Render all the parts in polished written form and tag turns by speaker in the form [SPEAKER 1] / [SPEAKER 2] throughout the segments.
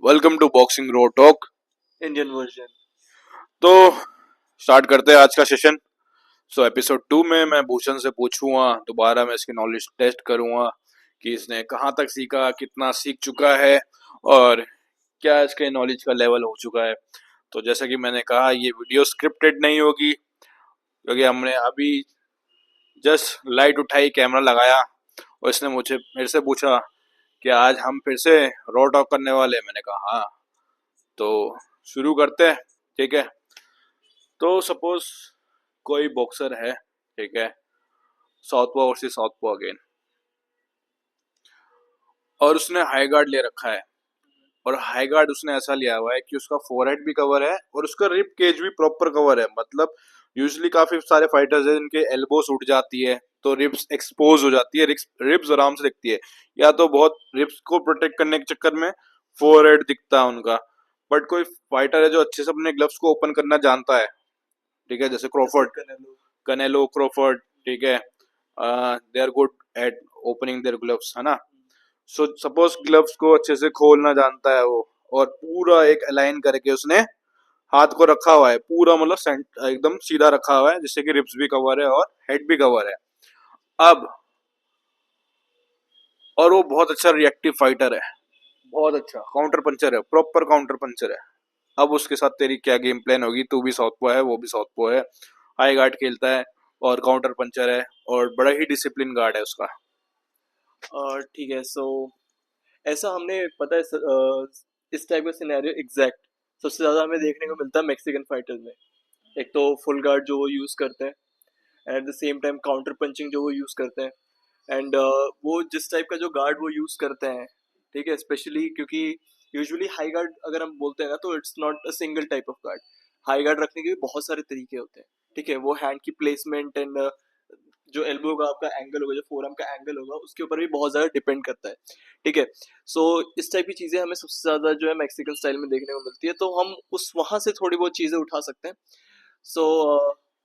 [SPEAKER 1] Welcome to boxing row talk.
[SPEAKER 2] Indian version.
[SPEAKER 1] तो start करते हैं आज का सेशन। एपिसोड 2 में मैं भूषण से पूछूंगा, दोबारा मैं इसकी नॉलेज टेस्ट करूंगा कि इसने कहाँ तक सीखा, कितना सीख चुका है और क्या इसके नॉलेज का लेवल हो चुका है। तो जैसा कि मैंने कहा, ये वीडियो स्क्रिप्टेड नहीं होगी क्योंकि हमने अभी जस्ट लाइट उठाई, कैमरा लगाया और इसने मेरे से पूछा कि आज हम फिर से रो टॉक करने वाले हैं। मैंने कहा हाँ, तो शुरू करते हैं। ठीक है, तो सपोज कोई बॉक्सर है, ठीक है, साउथपॉ वर्सेस साउथपॉ अगेन, और उसने हाई गार्ड ले रखा है। और हाई गार्ड उसने ऐसा लिया हुआ है कि उसका फोरहेड भी कवर है और उसका रिब केज भी प्रॉपर कवर है। मतलब यूजुअली काफी सारे फाइटर्स हैं जिनके एल्बोस उठ जाती है तो रिब्स एक्सपोज हो जाती है, रिब्स आराम से दिखती है, या तो बहुत रिब्स को प्रोटेक्ट करने के चक्कर में फोरहेड दिखता है उनका। बट कोई फाइटर है जो अच्छे से अपने ग्लव्स को ओपन करना जानता है, ठीक है, जैसे क्रोफर्ड, कनेलो क्रोफर्ड, ठीक है, they are good at opening their gloves, है ना। सो सपोज ग्लव्स को अच्छे से खोलना जानता है वो, और पूरा एक अलाइन करके उसने हाथ को रखा हुआ है, पूरा मतलब एकदम सीधा रखा हुआ है जिससे कि रिब्स भी कवर है और हेड भी कवर है। अब और वो बहुत अच्छा रिएक्टिव फाइटर है, बहुत अच्छा काउंटर पंचर है, प्रॉपर काउंटर पंचर है। अब उसके साथ तेरी क्या गेम प्लान होगी? तू भी साउथपॉ है, वो भी साउथपॉ है, हाई गार्ड खेलता है और काउंटर पंचर है और बड़ा ही डिसिप्लिन गार्ड है उसका।
[SPEAKER 2] ठीक है। ऐसा हमने पता है इस टाइप का सिनेरियो एग्जैक्ट सबसे ज़्यादा हमें देखने को मिलता है मैक्सिकन फाइटर्स में। एक तो फुल गार्ड जो वो यूज़ करते हैं, and at the same time counter punching जो वो यूज़ करते हैं। एंड वो जिस टाइप का जो गार्ड वो यूज़ करते हैं, ठीक है, स्पेशली क्योंकि यूजुअली हाई गार्ड अगर हम बोलते हैं ना तो it's not a single type of guard. High guard रखने के भी बहुत सारे तरीके होते हैं, ठीक है। वो हैंड की प्लेसमेंट एंड जो एल्बो का आपका एंगल होगा, जो फोरआर्म का एंगल होगा, उसके ऊपर भी बहुत ज़्यादा डिपेंड करता है, ठीक है। सो इस टाइप की चीज़ें हमें सबसे ज़्यादा जो है मैक्सिकन स्टाइल में देखने को मिलती है, तो हम उस वहाँ से थोड़ी बहुत चीज़ें उठा सकते हैं। सो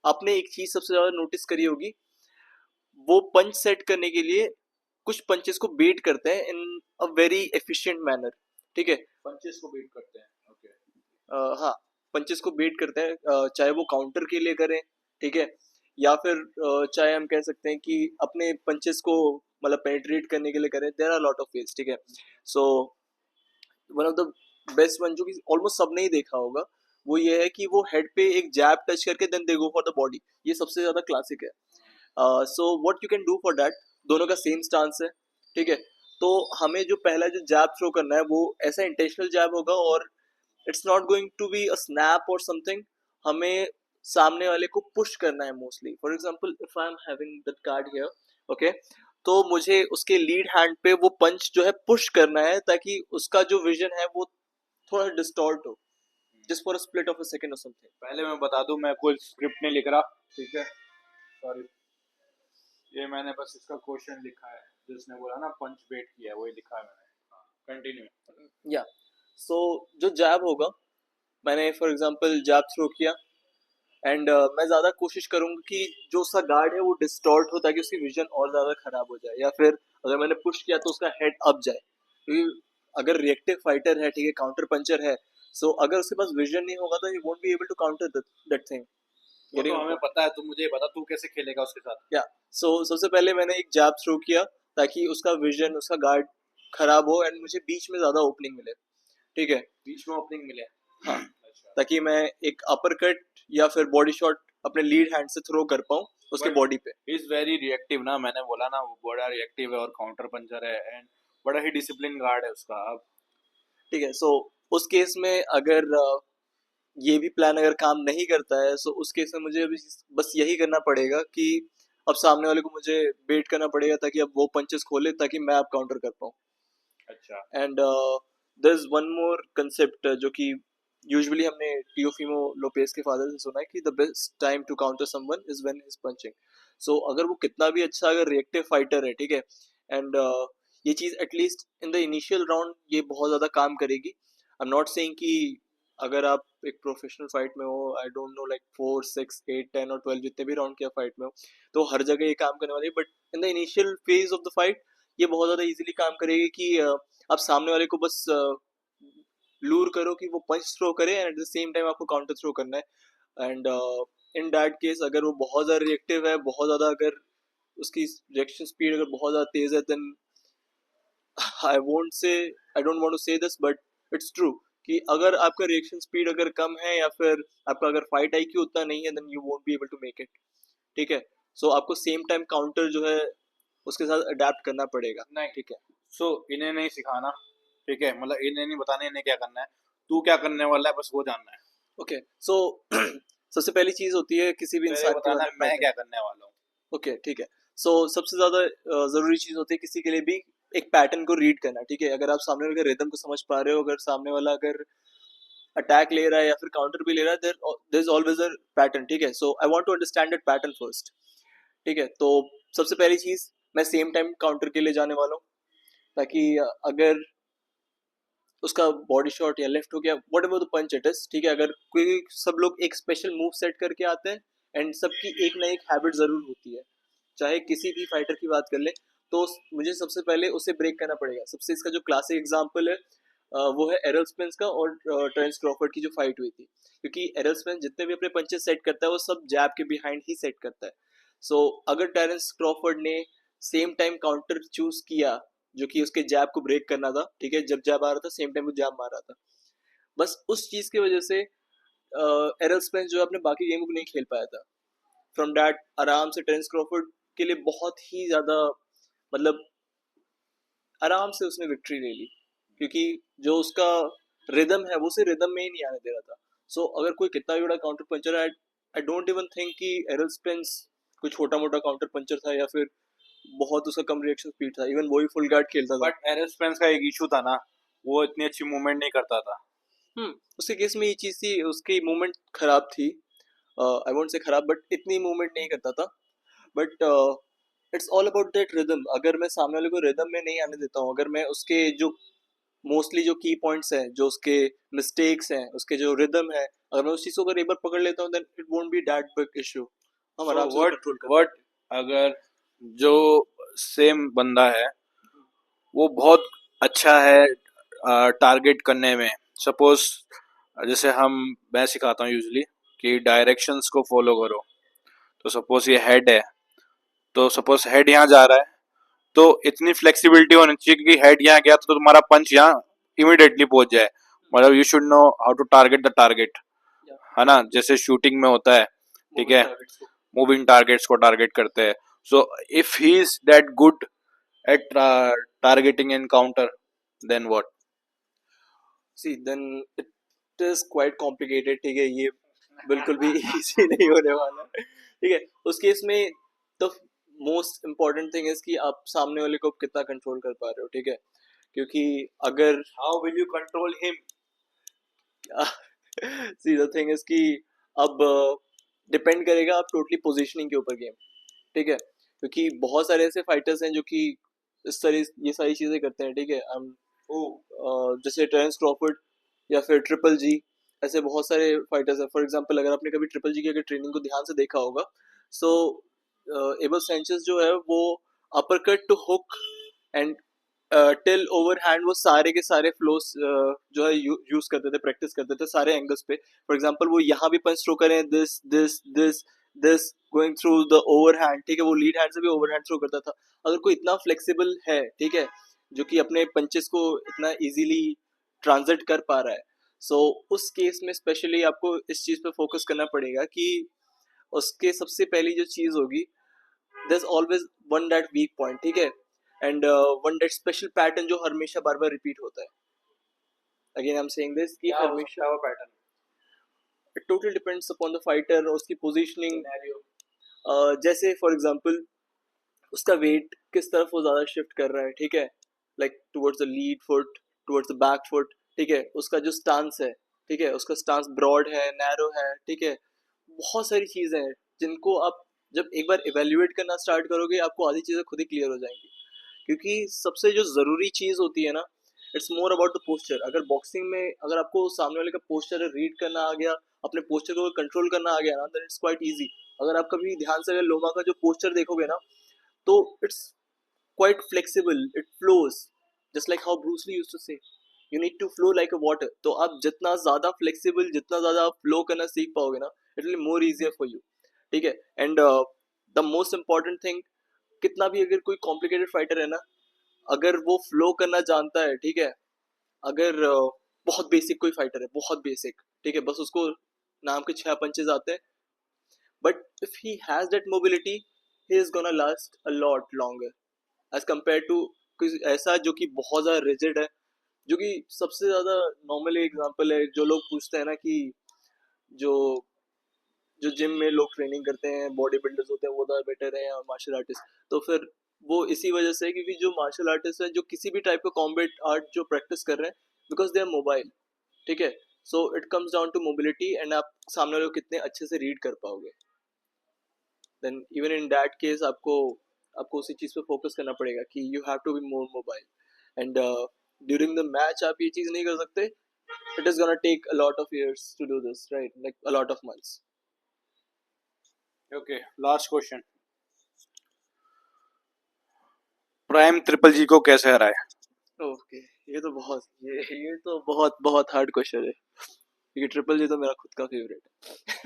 [SPEAKER 2] आपने एक चीज़ सबसे ज़्यादा नोटिस करी होगी, वो पंच सेट करने के लिए कुछ पंचेस को बेट करते हैं इन अ वेरी एफिशिएंट मैनर, ठीक है।
[SPEAKER 1] पंचेस को बीट करते हैं, ओके।
[SPEAKER 2] हाँ, पंचेस को बेट करते हैं, चाहे वो काउंटर के लिए करें, ठीक है, या फिर चाहे हम कह सकते हैं कि अपने पंचेस को मतलब पेनिट्रेट करने के लिए करें। There are lot of ways, ठीक है। So one of the best one जो कि ऑलमोस्ट सबने ही देखा होगा, वो ये है कि वो हेड पे एक जैब टच करके then they go for the body. ये सबसे ज्यादा क्लासिक है। So what you can do for that, दोनों का सेम स्टांस है, ठीक है। तो हमें जो पहला जो जैब थ्रो करना है वो ऐसा इंटेंशनल जैब होगा, और it's not going to be a snap or something. हमें सामने वाले को पुश करना है mostly. For example if I am having that card here, okay, तो मुझे उसके लीड हैंड पे वो पंच जो है पुश करना है ताकि उसका जो विजन है वो थोड़ा डिस्टॉर्ट हो, just for a split of a second और समथिंग।
[SPEAKER 1] पहले मैं बता दूं, मैं कोई स्क्रिप्ट नहीं लिख रहा, ठीक है, सॉरी। ये मैंने बस इसका क्वेश्चन लिखा है, जिसने बोला ना पंच बेट किया, वही लिखा है मैंने। कंटिन्यू।
[SPEAKER 2] या सो जो जैब होगा, मैंने फॉर एग्जांपल जैब थ्रो किया, एंड मैं ज़्यादा कोशिश करूंगा कि जो उसका गार्ड है वो डिस्टॉर्ट हो ताकि उसकी विजन और ज़्यादा खराब हो जाए, या फिर अगर मैंने पुश किया तो उसका हेड अप जाए, क्योंकि अगर रिएक्टिव फाइटर है, ठीक है, काउंटर पंचर है, सो अगर उसके पास विजन नहीं होगा तो he won't be able to counter that thing.
[SPEAKER 1] वो तो हमें पता है, तू मुझे बता तू कैसे खेलेगा उसके साथ।
[SPEAKER 2] या सो सबसे पहले मैंने एक जैब थ्रो किया ताकि उसका विजन, उसका गार्ड खराब हो एंड मुझे बीच में ज़्यादा ओपनिंग मिले, ठीक है।
[SPEAKER 1] बीच में ओपनिंग मिले।
[SPEAKER 2] हाँ,
[SPEAKER 1] अच्छा।
[SPEAKER 2] ताकि मैं एक अपर कट या फिर बॉडी शॉट अपने लीड हैंड से थ्रो कर पाऊँ उसके
[SPEAKER 1] बट
[SPEAKER 2] बॉडी पे।
[SPEAKER 1] इज वेरी रिएक्टिव ना, मैंने बोला ना, वो बड़ा रिएक्टिव है और काउंटर पंचर है एंड बड़ा ही डिसिप्लिन गार्ड है उसका। अब
[SPEAKER 2] ठीक है, सो उस केस में अगर ये भी प्लान अगर काम नहीं करता है, सो उस केस में मुझे अभी बस यही करना पड़ेगा कि अब सामने वाले को मुझे बेट करना पड़ेगा ताकि अब वो पंचेस खोले ताकि मैं अब काउंटर कर पाऊँ।
[SPEAKER 1] अच्छा।
[SPEAKER 2] And there is one more concept जो कि यूजुअली हमने टियोफिमो लोपेज के फादर से सुना है कि the best time to counter someone is when he is punching. So अगर वो कितना भी अच्छा अगर रिएक्टिव फाइटर है, ठीक है, एंड ये चीज़ at least in the initial round ये बहुत ज़्यादा काम करेगी। आई एम नॉट सेइंग कि अगर आप एक प्रोफेशनल फाइट में हो, आई डोंट नो लाइक 4 6 8 10 और 12 जितने भी राउंड के फाइट में हो, तो हर जगह ये काम करने वाली है, but in the initial phase of the fight ये बहुत ज़्यादा इजीली काम करेगी कि आप सामने वाले को बस लूर करो कि वो पंच थ्रो करे and at the same time आपको काउंटर थ्रो करना है। एंड इन दैट केस अगर वो बहुत ज़्यादा रिएक्टिव है, बहुत ज़्यादा अगर उसकी रिएक्शन स्पीड अगर बहुत ज़्यादा तेज़ है, then I won't say, I don't want to say this but it's true कि अगर आपका रिएक्शन स्पीड अगर कम है या फिर आपका अगर फाइट आईक्यू उतना नहीं है, then you won't be able to make it. ठीक है, सो आपको सेम टाइम काउंटर जो है उसके साथ अडेप्ट करना पड़ेगा।
[SPEAKER 1] नहीं,
[SPEAKER 2] ठीक है,
[SPEAKER 1] सो इन्हें नहीं सिखाना, ठीक है, मतलब इन्हें नहीं बताना इन्हें क्या करना है, तू क्या करने वाला है बस वो जानना है।
[SPEAKER 2] ओके, सो सबसे पहली चीज होती है किसी भी
[SPEAKER 1] पहले
[SPEAKER 2] इंसान के
[SPEAKER 1] बताना
[SPEAKER 2] बारे
[SPEAKER 1] है
[SPEAKER 2] में
[SPEAKER 1] मैं
[SPEAKER 2] पैटर्न।
[SPEAKER 1] क्या करने वाला हूँ।
[SPEAKER 2] ओके, ठीक है। सो सबसे ज्यादा जरूरी चीज होती है किसी के लिए भी एक पैटर्न को रीड करना। ठीक है, अगर आप सामने वाले के रिदम को समझ पा रहे हो, अगर सामने वाला अगर अटैक ले रहा है या फिर काउंटर भी ले रहा है, there is always a pattern. ठीक है, so I want to understand that pattern first. ठीक है, तो सबसे पहली चीज, मैं सेम टाइम काउंटर के लिए जाने वाला हूँ, ताकि अगर उसका बॉडी शॉट या लेफ्ट हो गया, whatever the punch it is, ठीक है, अगर कोई सब लोग एक स्पेशल मूव सेट करके आते हैं एंड सबकी एक ना एक हैबिट जरूर होती है, चाहे किसी भी फाइटर की बात कर ले, तो मुझे सबसे पहले उसे ब्रेक करना पड़ेगा। सबसे इसका जो क्लासिक एग्जांपल है वो है एरल स्पेंस का और ट्रेंस क्रॉफर्ड की जो फाइट हुई थी। क्योंकि एरल स्पेंस जितने भी अपने पंचेस सेट करता है वो सब जैब के बिहाइंड ही सेट करता है। सो अगर टेरेंस क्रॉफर्ड ने सेम टाइम काउंटर चूज किया जो कि उसके जैब को ब्रेक करना था, ठीक है, जब जैब आ रहा था सेम टाइम वो जैब मार रहा था, बस उस चीज की वजह से एरल स्पेंस जो है अपने बाकी गेम को नहीं खेल पाया था। फ्रॉम दैट आराम से टेरेंस क्रॉफर्ड के लिए बहुत ही ज्यादा, मतलब आराम से उसने विक्ट्री ले ली, क्योंकि जो उसका रिदम है वो उसे रिदम में ही नहीं आने दे रहा था। सो अगर कोई कितना भी बड़ा काउंटर पंचर है, आई डोंट इवन थिंक कि एरल स्पेंस कोई छोटा मोटा काउंटर पंचर था या फिर बहुत उसका कम रिएक्शन स्पीड था, इवन वही फुल गार्ड खेलता था।
[SPEAKER 1] बट एरल स्पेंस का एक इशू था ना, वो इतनी अच्छी मूवमेंट नहीं करता था।
[SPEAKER 2] उसके केस में ये चीज थी, उसकी मूवमेंट खराब थी। आई वोंट से खराब, बट इतनी मूवमेंट नहीं करता था। But it's all about that rhythm. अगर मैं सामने वाले को रिदम में नहीं आने देता हूँ, अगर मैं उसके जो मोस्टली जो की पॉइंट्स हैं, जो उसके मिस्टेक्स हैं, उसके जो रिदम है, अगर मैं उस चीज को अगर एक बार पकड़ लेता हूँ, then it won't be that big issue. हम
[SPEAKER 1] सो
[SPEAKER 2] आराम से
[SPEAKER 1] व्हाट
[SPEAKER 2] कंट्रोल कर
[SPEAKER 1] व्हाट
[SPEAKER 2] पाएंगे।
[SPEAKER 1] अगर जो सेम बंदा है वो बहुत अच्छा है टारगेट करने में, सपोज जैसे मैं सिखाता हूँ यूजली कि डायरेक्शंस को फॉलो करो। तो सपोज ये हेड है, तो सपोज हेड यहाँ जा रहा है, तो इतनी फ्लेक्सिबिलिटी होनी चाहिए कि हेड यहाँ गया तो तुम्हारा पंच यहाँ इमिडिएटली पहुंच जाए। मतलब you should know how to target the target,
[SPEAKER 2] या
[SPEAKER 1] है ना, जैसे शूटिंग में होता है, ठीक
[SPEAKER 2] मूविंग
[SPEAKER 1] है,
[SPEAKER 2] टारगेट्स को।
[SPEAKER 1] मूविंग टारगेट्स को टारगेट करते हैं। So if he is that good at targeting encounter, then what?
[SPEAKER 2] See then it is quite complicated. ठीक है, ये बिल्कुल भी इजी नहीं होने वाला है। ठीक है, उस केस में the most important thing is कि आप सामने वाले को कितना कंट्रोल कर पा रहे हो। ठीक है, क्योंकि अगर
[SPEAKER 1] how will you control him?
[SPEAKER 2] See the thing is कि अब डिपेंड करेगा आप टोटली पोजीशनिंग के ऊपर गेम। ठीक है, क्योंकि बहुत सारे ऐसे फाइटर्स हैं जो कि इस तरह ये सारी चीजें करते हैं। ठीक है, जैसे टेरेंस क्रॉफर्ड या फिर ट्रिपल जी, ऐसे बहुत सारे फाइटर्स हैं। फॉर एग्जांपल अगर आपने कभी ट्रिपल जी की अगर ट्रेनिंग को ध्यान से देखा होगा, सो एबल सैंचेज जो है वो uppercut to hook and till overhand, वो सारे के सारे फ्लोस जो है यूज करते थे, प्रैक्टिस करते थे सारे एंगल्स पे। फॉर एग्जांपल वो यहाँ भी पंच थ्रो करें, this this this this going through the over hand. ठीक है, वो लीड हैंड से भी ओवर हैंड थ्रो करता था। अगर कोई इतना फ्लेक्सिबल है, ठीक है, जो कि अपने पंचेस को इतना इजीली ट्रांजिट कर पा रहा है, सो उस केस में स्पेशली आपको इस चीज पे फोकस करना पड़ेगा कि उसके सबसे पहली जो चीज होगी, there's always one that weak point। ठीक है, and one that special pattern जो हमेशा बार बार रिपीट होता है। Again I am saying this कि
[SPEAKER 1] क्या हो सकता
[SPEAKER 2] हमेशा
[SPEAKER 1] है वो pattern?
[SPEAKER 2] It totally depends upon the fighter और उसकी पोजीशनिंग।
[SPEAKER 1] सिनेरियो।
[SPEAKER 2] जैसे फॉर एग्जांपल उसका वेट किस तरफ वो ज्यादा शिफ्ट कर रहा है। ठीक है, like towards the lead foot, towards the back foot. ठीक है, उसका जो स्टांस है, ठीक है, उसका स्टांस ब्रॉड है, नैरो है। ठीक है, बहुत सारी चीजें हैं जिनको आप जब एक बार इवेल्युएट करना स्टार्ट करोगे, आपको आधी चीजें खुद ही क्लियर हो जाएंगी। क्योंकि सबसे जो ज़रूरी चीज़ होती है ना, it's more about the posture. अगर बॉक्सिंग में अगर आपको सामने वाले का पोस्चर रीड करना आ गया, अपने पोस्चर को कंट्रोल करना आ गया ना, देन इट्स क्वाइट इजी। अगर आप कभी ध्यान से अगर लोमा का जो पोस्चर देखोगे ना, तो it's quite flexible, it flows just like how Bruce Lee used to say. You need to flow like a water. तो आप जितना ज़्यादा फ्लेक्सिबल, जितना ज़्यादा आप फ्लो करना सीख पाओगे ना, it will more easier for you. ठीक है। And the most important thing, कितना भी अगर कोई कॉम्प्लिकेटेड फाइटर है ना, अगर वो फ्लो करना जानता है, ठीक है, अगर बहुत बेसिक कोई फाइटर है, बहुत बेसिक, ठीक है, बस उसको नाम के 6 पंचेज आते हैं, but if he has that mobility, he is gonna last a lot longer as compared to कोई ऐसा जो कि बहुत ज़्यादा रिजिड है। जो कि सबसे ज़्यादा नॉर्मल एग्जांपल है, जो लोग पूछते हैं ना कि जो जो जिम में लोग ट्रेनिंग करते हैं, बॉडी बिल्डर्स होते हैं, वो ज़्यादा बेटर है या मार्शल आर्टिस्ट, तो फिर वो इसी वजह से है क्योंकि जो मार्शल आर्टिस्ट है, जो किसी भी टाइप का कॉम्बैट आर्ट जो प्रैक्टिस कर रहे हैं, बिकॉज दे आर मोबाइल। ठीक है। So it comes down to mobility, and आप सामने वाले को कितने अच्छे से रीड कर पाओगे। Then even in that case आपको आपको उसी चीज़ पे फोकस करना पड़ेगा कि you have to be more mobile. And during the match आप ये चीज़ नहीं कर सकते। It is gonna take a lot of years to do this, right? Like a lot of months.
[SPEAKER 1] Okay, last question. Prime triple जी को कैसे हराए?
[SPEAKER 2] Okay, ये तो बहुत बहुत हार्ड क्वेश्चन है, क्योंकि ट्रिपल जी तो मेरा खुद का फेवरेट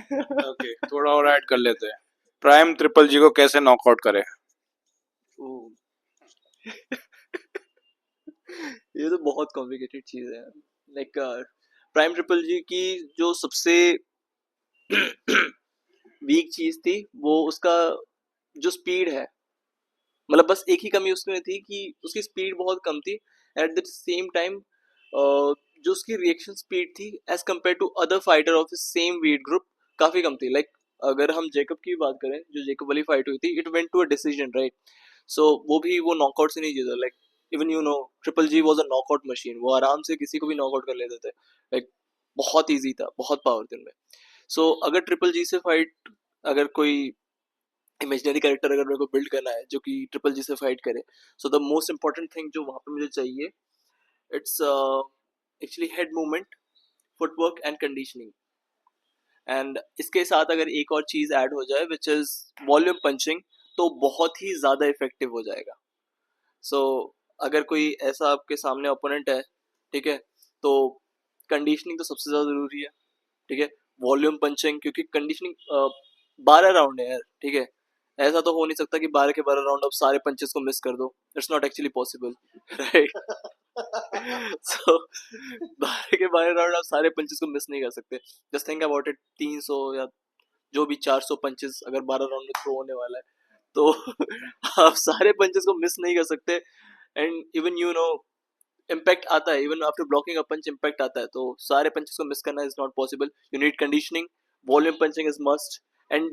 [SPEAKER 2] है।
[SPEAKER 1] ओके, थोड़ा और ऐड कर लेते हैं। प्राइम ट्रिपल जी को कैसे नॉकआउट करे?
[SPEAKER 2] ओह, ये तो बहुत कॉम्प्लिकेटेड चीज है। लाइक प्राइम ट्रिपल जी की जो सबसे वीक चीज थी, वो उसका जो स्पीड है, मतलब बस एक ही कमी उसमें थी कि उसकी स्पीड बहुत कम थी। एट द सेम टाइम जो उसकी रिएक्शन स्पीड थी as compared to other fighter of same weight group, काफी कम थी। लाइक अगर हम जेकब की बात करें, जो जेकब वाली फाइट हुई थी, it went to a decision, right? So वो भी वो नॉकआउट से नहीं जीता। Like even you know, triple G was a knockout machine, वो आराम से किसी को भी नॉकआउट कर लेते थे। लाइक बहुत ईजी था, बहुत पावर थी उनमें। सो अगर ट्रिपल जी से फाइट, अगर कोई इमेजिनरी कैरेक्टर अगर मेरे को बिल्ड करना है जो कि ट्रिपल जी से फाइट करे, so the most important thing जो वहाँ पे मुझे चाहिए, it's actually head movement, footwork and conditioning. And इसके साथ अगर एक और चीज़ ऐड हो जाए विच इज़ वॉल्यूम पंचिंग, तो बहुत ही ज़्यादा इफेक्टिव हो जाएगा। सो अगर कोई ऐसा आपके सामने ओपोनेंट है, ठीक है, तो कंडीशनिंग तो सबसे ज़्यादा ज़रूरी है। ठीक है। वॉल्यूम पंचिंग, क्योंकि कंडीशनिंग 12 राउंड है यार, ठीक है, ऐसा तो हो नहीं सकता कि 12 के 12 राउंड आप सारे पंचेस को मिस कर दो। It's not actually possible, right? So 12 के 12 राउंड आप सारे पंचेस को मिस नहीं कर सकते। जस्ट थिंक अबाउट इट, 300 या जो भी 400 पंचेस अगर 12 राउंड में थ्रो होने वाला है, तो आप सारे पंचेस को मिस नहीं कर सकते। And even you no, impact आता है, इवन आफ्टर ब्लॉकिंग अ पंच इम्पैक्ट आता है, तो सारे पंचेस को मिस करना is not possible. You need conditioning, volume punching is must, and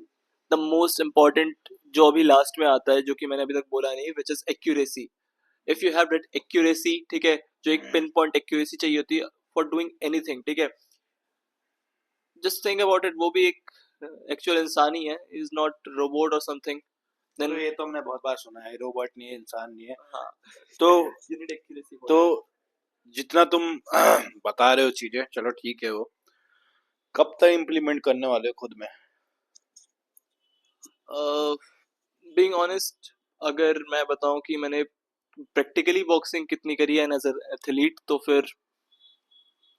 [SPEAKER 2] the most important जो अभी लास्ट में आता है, जो कि मैंने अभी तक बोला नहीं, which is accuracy. If you have that accuracy, ठीक है, जो एक पिन पॉइंट एक्यूरेसी चाहिए होती है फॉर डूइंग एनीथिंग, ठीक है, जस्ट थिंक अबाउट इट, वो भी एक एक्चुअल इंसान ही है, इज नॉट रोबोट और समथिंग।
[SPEAKER 1] तो
[SPEAKER 2] देन
[SPEAKER 1] ये तो हमने बहुत बार सुना है, रोबोट नहीं है, इंसान नहीं है।
[SPEAKER 2] हाँ,
[SPEAKER 1] तो
[SPEAKER 2] यू नीड एक्यूरेसी
[SPEAKER 1] तो
[SPEAKER 2] फॉर
[SPEAKER 1] जितना तुम बता रहे हो चीजें, चलो ठीक है, वो कब तक इम्प्लीमेंट करने वाले हो खुद में?
[SPEAKER 2] बीइंग ऑनेस्ट, अगर मैं बताऊं कि मैंने प्रैक्टिकली बॉक्सिंग कितनी करी है एज एथलीट, तो फिर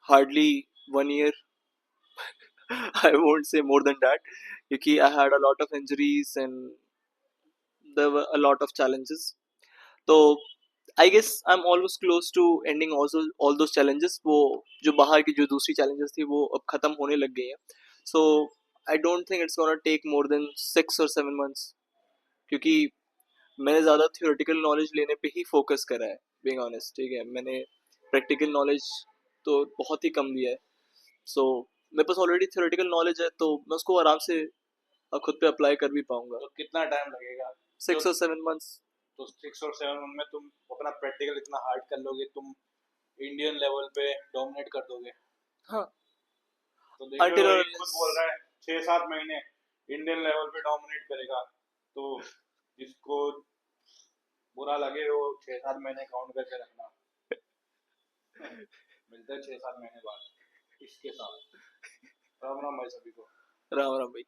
[SPEAKER 2] हार्डली 1 year। आई वोंट से मोर देन दैट, क्योंकि I had a lot of injuries and there were a lot of challenges. तो I guess I am almost close to ending also all those challenges. वो जो बाहर की जो दूसरी challenges थी, वो अब खत्म होने लग गई हैं। So I don't think it's gonna take more than 6 or 7 months, क्योंकि मैंने ज़्यादा थियोरेटिकल नॉलेज लेने पे ही फोकस करा है, बीइंग ऑनेस्ट। ठीक है, मैंने प्रैक्टिकल नॉलेज तो बहुत ही कम लिया है। सो मेरे पास ऑलरेडी थियोरेटिकल नॉलेज है, तो मैं उसको आराम से खुद पे अप्लाई कर भी पाऊंगा।
[SPEAKER 1] तो कितना टाइम लगेगा? तो
[SPEAKER 2] 6 or 7 months।
[SPEAKER 1] 6 और 7 में तुम अपना प्रैक्टिकल इतना हार्ड कर लोगे, तुम इंडियन लेवल पे डोमिनेट कर दोगे।
[SPEAKER 2] हाँ,
[SPEAKER 1] तो देख रहे
[SPEAKER 2] until
[SPEAKER 1] हो,
[SPEAKER 2] or
[SPEAKER 1] ये खुद
[SPEAKER 2] unless।
[SPEAKER 1] बोल रहा है 6-7 महीने इंडियन लेवल पे डोमिनेट करेगा। तो जिसको बुरा लगे वो 6-7 महीने काउंट करके रखना। मिलते हैं 6-7 महीने बाद इसके साथ। राम राम भाई सभी को।
[SPEAKER 2] राम राम भाई।